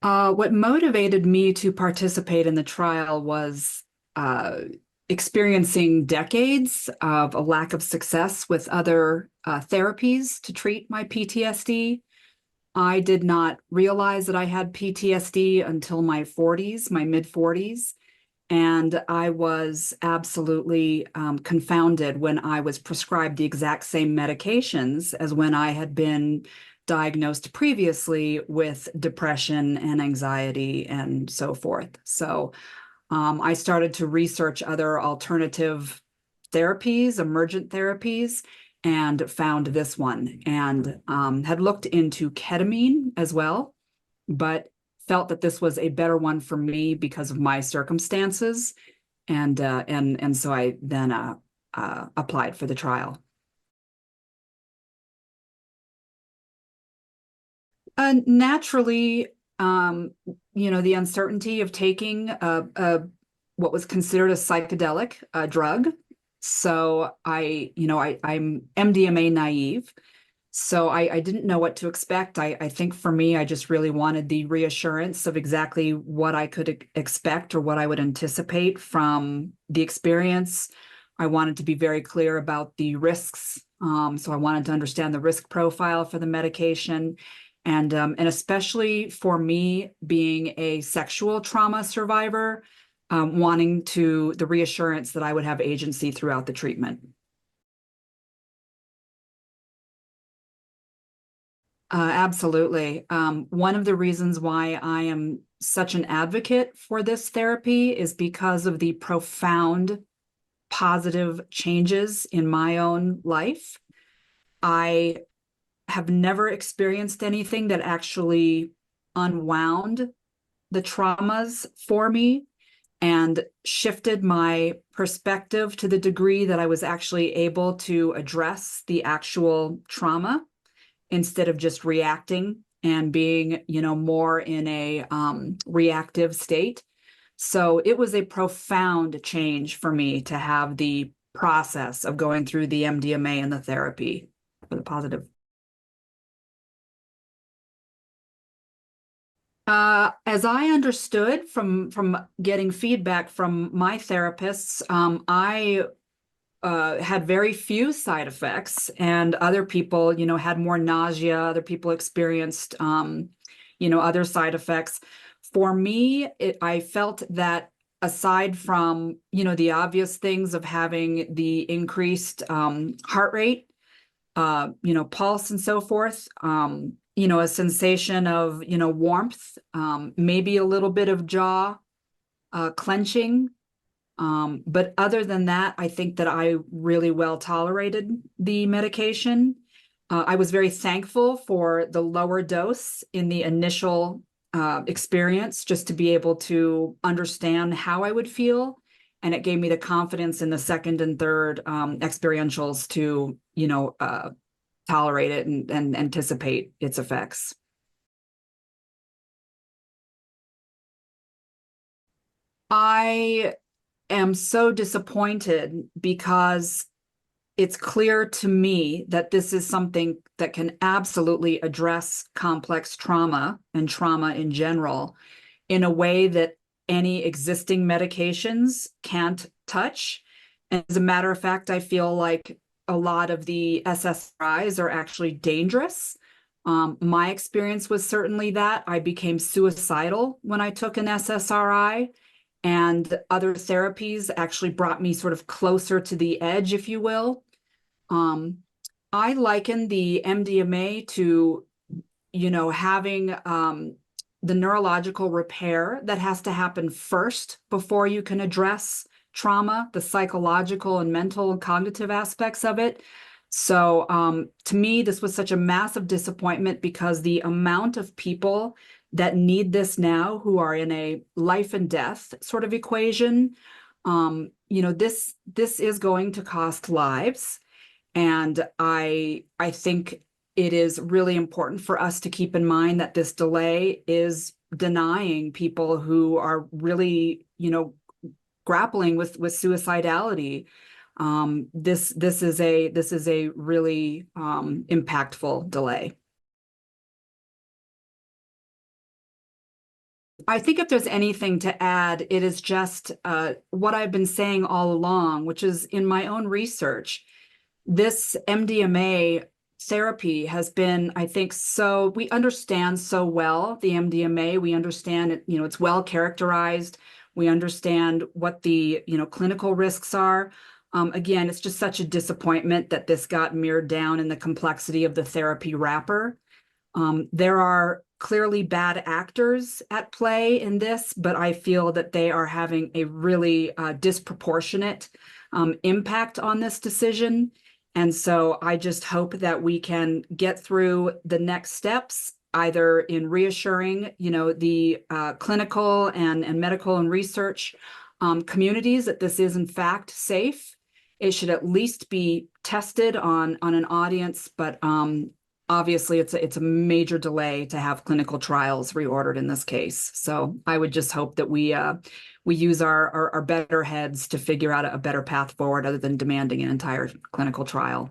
What motivated me to participate in the trial was uh, experiencing decades of a lack of success with other therapies to treat my PTSD. I did not realize that I had PTSD until my 40s, my mid 40s. And I was absolutely confounded when I was prescribed the exact same medications as when I had been diagnosed previously with depression and anxiety and so forth. So I started to research other alternative therapies, emergent therapies, and found this one and had looked into ketamine as well, but felt that this was a better one for me because of my circumstances, and so I then applied for the trial. Naturally, the uncertainty of taking what was considered a psychedelic drug. So I'm MDMA naive. So I didn't know what to expect. I think for me, I just really wanted the reassurance of exactly what I could expect or what I would anticipate from the experience. I wanted to be very clear about the risks. So I wanted to understand the risk profile for the medication. And especially for me being a sexual trauma survivor, wanting the reassurance that I would have agency throughout the treatment. Absolutely. One of the reasons why I am such an advocate for this therapy is because of the profound positive changes in my own life. I have never experienced anything that actually unwound the traumas for me and shifted my perspective to the degree that I was actually able to address the actual trauma instead of just reacting and being, more in a reactive state. So it was a profound change for me to have the process of going through the MDMA and the therapy for the positive. As I understood from getting feedback from my therapists, I had very few side effects, and other people, had more nausea. Other people experienced, other side effects. For me, I felt that aside from, the obvious things of having the increased heart rate, pulse and so forth, a sensation of, warmth, maybe a little bit of jaw clenching. But other than that, I think that I really well tolerated the medication. I was very thankful for the lower dose in the initial experience, just to be able to understand how I would feel. And it gave me the confidence in the second and third experientials to, tolerate it and anticipate its effects. I am so disappointed because it's clear to me that this is something that can absolutely address complex trauma and trauma in general in a way that any existing medications can't touch. And as a matter of fact, I feel like a lot of the SSRIs are actually dangerous. My experience was certainly that. I became suicidal when I took an SSRI, and other therapies actually brought me sort of closer to the edge, if you will. Um, I liken the MDMA to, having the neurological repair that has to happen first before you can address trauma, the psychological and mental and cognitive aspects of it. So to me, this was such a massive disappointment because the amount of people that need this now who are in a life and death sort of equation, this is going to cost lives. And I think it is really important for us to keep in mind that this delay is denying people who are really, grappling with suicidality. This is a really impactful delay. I think if there's anything to add, it is just what I've been saying all along, which is in my own research, this MDMA therapy has been, I think, so we understand so well the MDMA. We understand it, it's well characterized. We understand what the, clinical risks are. Again, it's just such a disappointment that this got mirrored down in the complexity of the therapy wrapper. There are clearly bad actors at play in this, but I feel that they are having a really disproportionate impact on this decision. And so I just hope that we can get through the next steps, either in reassuring, the clinical and medical and research communities that this is in fact safe. It should at least be tested on an audience, but obviously it's a major delay to have clinical trials reordered in this case. So I would just hope that we use our better heads to figure out a better path forward other than demanding an entire clinical trial.